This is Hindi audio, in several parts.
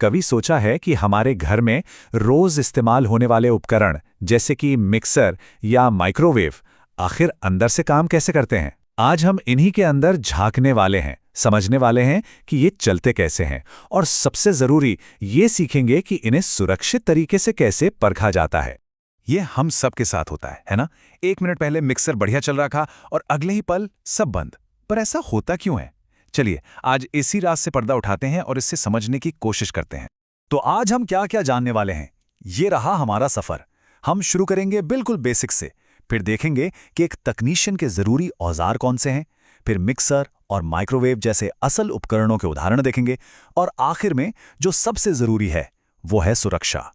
कभी सोचा है कि हमारे घर में रोज इस्तेमाल होने वाले उपकरण जैसे कि मिक्सर या माइक्रोवेव आखिर अंदर से काम कैसे करते हैं? आज हम इन्हीं के अंदर झांकने वाले हैं, समझने वाले हैं कि ये चलते कैसे हैं और सबसे जरूरी ये सीखेंगे कि इन्हें सुरक्षित तरीके से कैसे परखा जाता है। ये हम सब के साथ होता है ना? 1 मिनट पहले मिक्सर बढ़िया चल रहा था और अगले ही पल सब बंद। पर ऐसा होता क्यों है? चलिए आज इसी राज से पर्दा उठाते हैं और इससे समझने की कोशिश करते हैं। तो आज हम क्या क्या जानने वाले हैं, ये रहा हमारा सफर। हम शुरू करेंगे बिल्कुल बेसिक से, फिर देखेंगे कि एक तकनीशियन के जरूरी औजार कौन से हैं, फिर मिक्सर और माइक्रोवेव जैसे असल उपकरणों के उदाहरण देखेंगे और आखिर में जो सबसे जरूरी है वो है सुरक्षा।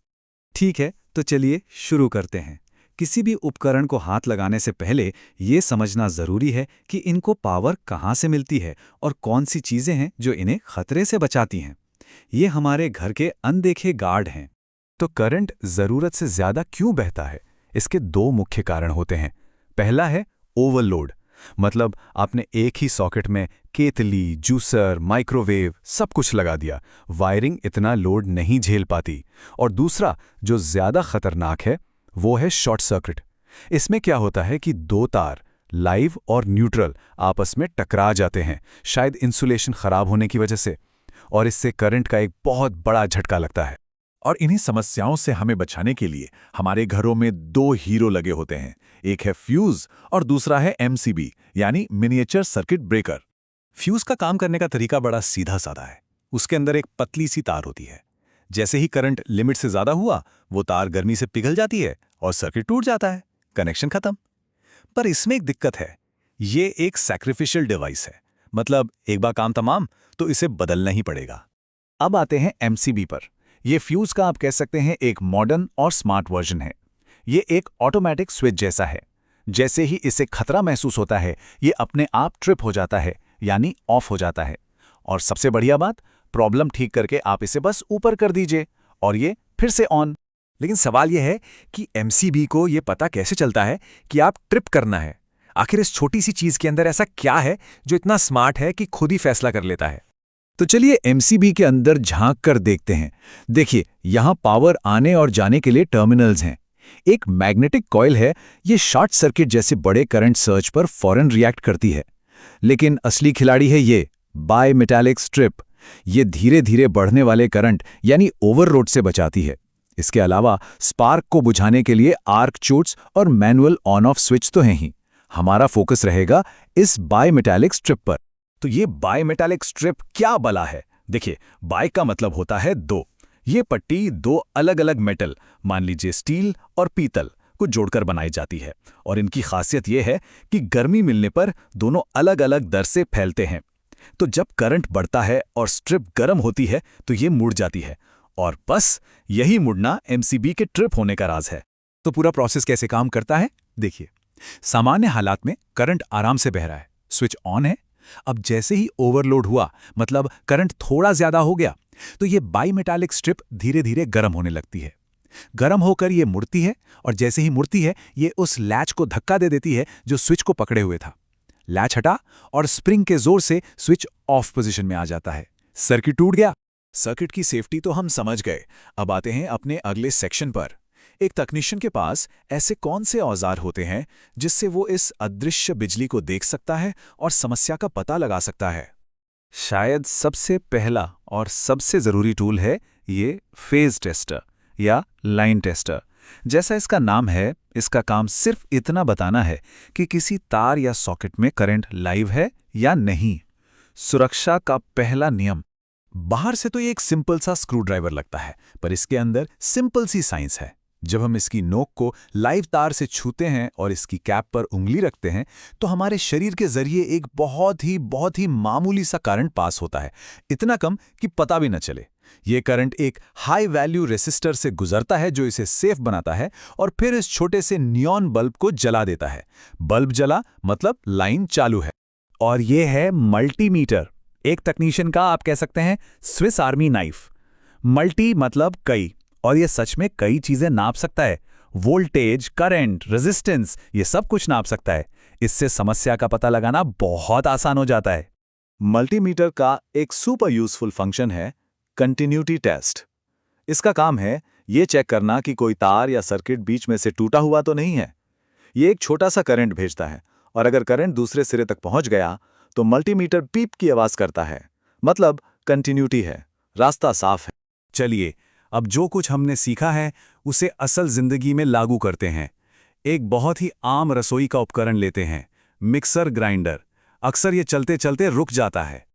ठीक है, तो चलिए शुरू करते हैं। किसी भी उपकरण को हाथ लगाने से पहले ये समझना जरूरी है कि इनको पावर कहाँ से मिलती है और कौन सी चीजें हैं जो इन्हें खतरे से बचाती हैं। ये हमारे घर के अनदेखे गार्ड हैं। तो करंट जरूरत से ज्यादा क्यों बहता है? इसके 2 मुख्य कारण होते हैं। पहला है ओवरलोड, मतलब आपने एक ही सॉकेट में केतली, जूसर, माइक्रोवेव सब कुछ लगा दिया, वायरिंग इतना लोड नहीं झेल पाती। और दूसरा जो ज्यादा खतरनाक है वो है शॉर्ट सर्किट। इसमें क्या होता है कि 2 तार लाइव और न्यूट्रल आपस में टकरा जाते हैं, शायद इंसुलेशन खराब होने की वजह से, और इससे करंट का एक बहुत बड़ा झटका लगता है। और इन्हीं समस्याओं से हमें बचाने के लिए हमारे घरों में 2 हीरो लगे होते हैं, एक है फ्यूज और दूसरा है एमसीबी यानी मिनिएचर सर्किट ब्रेकर। फ्यूज का काम करने का तरीका बड़ा सीधा साधा है। उसके अंदर एक पतली सी तार होती है। जैसे ही करंट लिमिट से ज्यादा हुआ, वो तार गर्मी से पिघल जाती है और सर्किट टूट जाता है, कनेक्शन खत्म। पर इसमें एक दिक्कत है, ये एक सैक्रिफिशियल डिवाइस है, मतलब एक बार काम तमाम तो इसे बदलना ही पड़ेगा। अब आते हैं एमसीबी पर। ये फ्यूज का आप कह सकते हैं एक मॉडर्न और स्मार्ट वर्जन है। ये एक ऑटोमेटिक स्विच जैसा है। जैसे ही इसे खतरा महसूस होता है, ये अपने आप ट्रिप हो जाता है, यानी ऑफ हो जाता है। और सबसे बढ़िया बात, प्रॉब्लम ठीक करके आप इसे बस ऊपर कर दीजिए और ये फिर से ऑन। लेकिन सवाल यह है कि एमसीबी को यह पता कैसे चलता है कि आप ट्रिप करना है? आखिर इस छोटी सी चीज के अंदर ऐसा क्या है जो इतना स्मार्ट है कि खुद ही फैसला कर लेता है? तो चलिए एमसीबी के अंदर झांक कर देखते हैं। देखिए, यहां पावर आने और जाने के लिए टर्मिनल्स हैं। एक मैग्नेटिक कॉइल है, ये शॉर्ट सर्किट जैसे बड़े करंट सर्ज पर फौरन रिएक्ट करती है। लेकिन असली खिलाड़ी है ये बाई मेटालिक स्ट्रिप। ये धीरे धीरे बढ़ने वाले करंट यानी ओवरलोड से बचाती है। इसके अलावा स्पार्क को बुझाने के लिए आर्क चोट्स और मैनुअल ऑन ऑफ स्विच तो हैं ही। हमारा फोकस रहेगा इस बाई मेटालिक स्ट्रिप पर। तो ये बाई मेटालिक स्ट्रिप क्या बला है? देखिए, बाई का मतलब होता है 2। ये पट्टी 2 अलग अलग मेटल, मान लीजिए स्टील और पीतल, को जोड़कर बनाई जाती है। और इनकी खासियत यह है कि गर्मी मिलने पर दोनों अलग अलग दर से फैलते हैं। तो जब करंट बढ़ता है और स्ट्रिप गर्म होती है तो ये मुड़ जाती है, और बस यही मुड़ना एमसीबी के ट्रिप होने का राज है। तो पूरा प्रोसेस कैसे काम करता है? देखिए, सामान्य हालात में करंट आराम से बह रहा है, स्विच ऑन है। अब जैसे ही ओवरलोड हुआ, मतलब करंट थोड़ा ज्यादा हो गया, तो ये बाई मेटालिक स्ट्रिप धीरे धीरे गर्म होने लगती है। गर्म होकर ये मुड़ती है और जैसे ही मुड़ती है, ये उस लैच को धक्का दे देती है जो स्विच को पकड़े हुए था। लैच हटा और स्प्रिंग के जोर से स्विच ऑफ पोजीशन में आ जाता है। सर्किट टूट गया। सर्किट की सेफ्टी तो हम समझ गए। अब आते हैं अपने अगले सेक्शन पर। एक तकनीशियन के पास ऐसे कौन से औजार होते हैं जिससे वो इस अदृश्य बिजली को देख सकता है और समस्या का पता लगा सकता है? शायद सबसे पहला और सबसे जरूरी टूल है ये फेज टेस्टर या लाइन टेस्टर। जैसा इसका नाम है, इसका काम सिर्फ इतना बताना है कि किसी तार या सॉकेट में करंट लाइव है या नहीं। सुरक्षा का पहला नियम। बाहर से तो ये एक सिंपल सा स्क्रू ड्राइवर लगता है, पर इसके अंदर सिंपल सी साइंस है। जब हम इसकी नोक को लाइव तार से छूते हैं और इसकी कैप पर उंगली रखते हैं, तो हमारे शरीर के जरिए एक बहुत ही मामूली सा करंट पास होता है, इतना कम कि पता भी न चले। ये करंट एक हाई वैल्यू रेसिस्टर से गुजरता है जो इसे सेफ बनाता है और फिर इस छोटे से नियॉन बल्ब को जला देता है। बल्ब जला मतलब लाइन चालू है। और ये है मल्टीमीटर, एक तकनीशियन का आप कह सकते हैं स्विस आर्मी नाइफ। मल्टी मतलब कई, और ये सच में कई चीजें नाप सकता है। वोल्टेज, करंट, रेजिस्टेंस, ये सब कुछ नाप सकता है। इससे समस्या का पता लगाना बहुत आसान हो जाता है। मल्टीमीटर का एक सुपर यूजफुल फंक्शन है कंटिन्यूटी टेस्ट। इसका काम है ये चेक करना कि कोई तार या सर्किट बीच में से टूटा हुआ तो नहीं है। ये एक छोटा सा करंट भेजता है और अगर करंट दूसरे सिरे तक पहुंच गया तो मल्टीमीटर पीप की आवाज करता है, मतलब कंटिन्यूटी है, रास्ता साफ है। चलिए, अब जो कुछ हमने सीखा है उसे असल जिंदगी में लागू करते हैं। एक बहुत ही आम रसोई का उपकरण लेते हैं, मिक्सर ग्राइंडर। अक्सर ये चलते चलते रुक जाता है।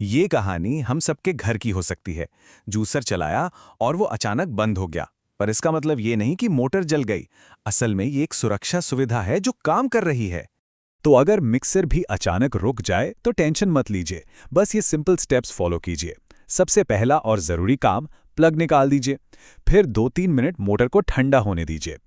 ये कहानी हम सबके घर की हो सकती है। जूसर चलाया और वो अचानक बंद हो गया, पर इसका मतलब ये नहीं कि मोटर जल गई। असल में ये एक सुरक्षा सुविधा है जो काम कर रही है। तो अगर मिक्सर भी अचानक रुक जाए तो टेंशन मत लीजिए, बस ये सिंपल स्टेप्स फॉलो कीजिए। सबसे पहला और ज़रूरी काम, प्लग निकाल दीजिए। फिर 2-3 मिनट मोटर को ठंडा होने दीजिए।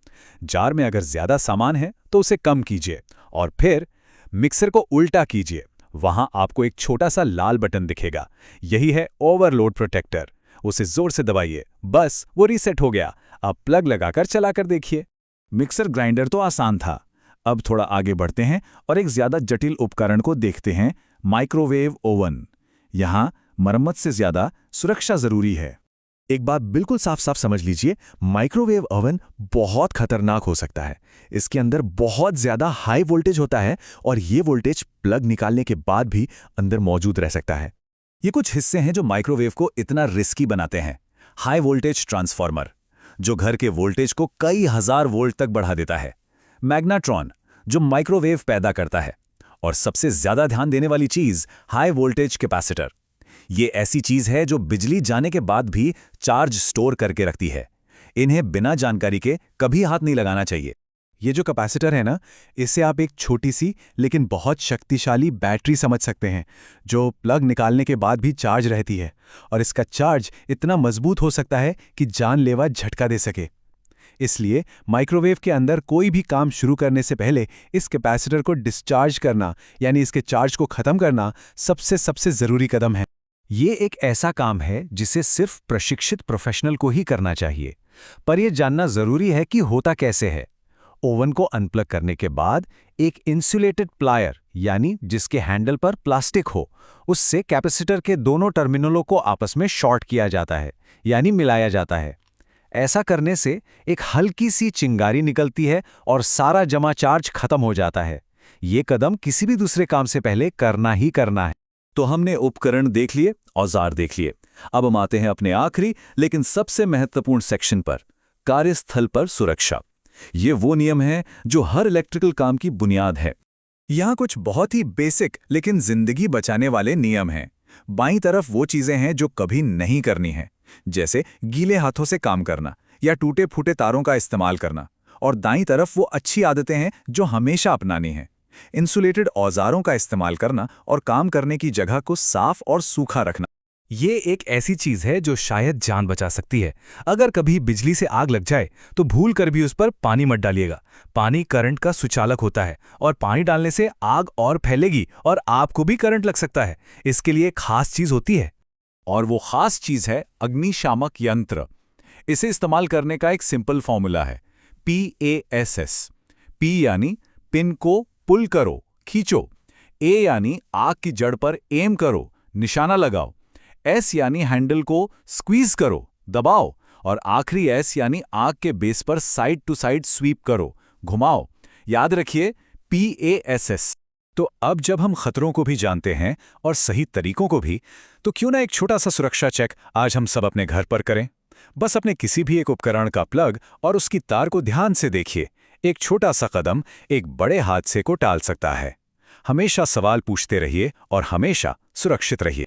जार में अगर ज़्यादा सामान है तो उसे कम कीजिए और फिर मिक्सर को उल्टा कीजिए। वहां आपको एक छोटा सा लाल बटन दिखेगा, यही है ओवरलोड प्रोटेक्टर। उसे जोर से दबाइए, बस वो रीसेट हो गया। अब प्लग लगाकर चलाकर देखिए। मिक्सर ग्राइंडर तो आसान था। अब थोड़ा आगे बढ़ते हैं और एक ज्यादा जटिल उपकरण को देखते हैं, माइक्रोवेव ओवन। यहां मरम्मत से ज्यादा सुरक्षा जरूरी है। एक बात बिल्कुल साफ साफ समझ लीजिए, माइक्रोवेव ओवन बहुत खतरनाक हो सकता है। इसके अंदर बहुत ज्यादा हाई वोल्टेज होता है और ये वोल्टेज प्लग निकालने के बाद भी अंदर मौजूद रह सकता है। ये कुछ हिस्से हैं जो माइक्रोवेव को इतना रिस्की बनाते हैं। हाई वोल्टेज ट्रांसफार्मर, जो घर के वोल्टेज को कई हजार वोल्ट तक बढ़ा देता है। मैग्नेट्रॉन, जो माइक्रोवेव पैदा करता है। और सबसे ज्यादा ध्यान देने वाली चीज, हाई वोल्टेज कैपेसिटर। ये ऐसी चीज है जो बिजली जाने के बाद भी चार्ज स्टोर करके रखती है। इन्हें बिना जानकारी के कभी हाथ नहीं लगाना चाहिए। ये जो कैपेसिटर है ना, इसे आप एक छोटी सी लेकिन बहुत शक्तिशाली बैटरी समझ सकते हैं, जो प्लग निकालने के बाद भी चार्ज रहती है। और इसका चार्ज इतना मजबूत हो सकता है कि जानलेवा झटका दे सके। इसलिए माइक्रोवेव के अंदर कोई भी काम शुरू करने से पहले इस कैपेसिटर को डिस्चार्ज करना, यानी इसके चार्ज को खत्म करना, सबसे ज़रूरी कदम है। ये एक ऐसा काम है जिसे सिर्फ प्रशिक्षित प्रोफेशनल को ही करना चाहिए। पर यह जानना जरूरी है कि होता कैसे है। ओवन को अनप्लग करने के बाद एक इंसुलेटेड प्लायर, यानी जिसके हैंडल पर प्लास्टिक हो, उससे कैपेसिटर के दोनों टर्मिनलों को आपस में शॉर्ट किया जाता है, यानी मिलाया जाता है। ऐसा करने से एक हल्की सी चिंगारी निकलती है और सारा जमा चार्ज खत्म हो जाता है। ये कदम किसी भी दूसरे काम से पहले करना ही करना है। तो हमने उपकरण देख लिए, औजार देख लिए। अब हम आते हैं अपने आखिरी लेकिन सबसे महत्वपूर्ण सेक्शन पर, कार्यस्थल पर सुरक्षा। ये वो नियम है जो हर इलेक्ट्रिकल काम की बुनियाद है। यहाँ कुछ बहुत ही बेसिक लेकिन जिंदगी बचाने वाले नियम हैं। बाईं तरफ वो चीजें हैं जो कभी नहीं करनी है, जैसे गीले हाथों से काम करना या टूटे फूटे तारों का इस्तेमाल करना। और दाईं तरफ वो अच्छी आदतें हैं जो हमेशा अपनानी हैं। इंसुलेटेड औजारों का इस्तेमाल करना और काम करने की जगह को साफ और सूखा रखना। ये एक ऐसी चीज है जो शायद जान बचा सकती है। अगर कभी बिजली से आग लग जाए तो भूल कर भी उस पर पानी मत डालिएगा। पानी करंट का सुचालक होता है और पानी डालने से आग और फैलेगी और आपको भी करंट लग सकता है। इसके लिए खास चीज होती है, और वो खास चीज है अग्निशामक यंत्र। इसे इस्तेमाल करने का एक सिंपल फॉर्मूला है, PASS। P यानी पिन को पुल करो, खींचो। A यानी आग की जड़ पर एम करो, निशाना लगाओ। S यानी हैंडल को स्क्वीज करो, दबाओ। और आखिरी S यानी आग के बेस पर साइड टू साइड स्वीप करो, घुमाओ। याद रखिए, PASS। तो अब जब हम खतरों को भी जानते हैं और सही तरीकों को भी, तो क्यों ना एक छोटा सा सुरक्षा चेक आज हम सब अपने घर पर करें। बस अपने किसी भी एक उपकरण का प्लग और उसकी तार को ध्यान से देखिए। एक छोटा सा कदम एक बड़े हादसे को टाल सकता है। हमेशा सवाल पूछते रहिए और हमेशा सुरक्षित रहिए।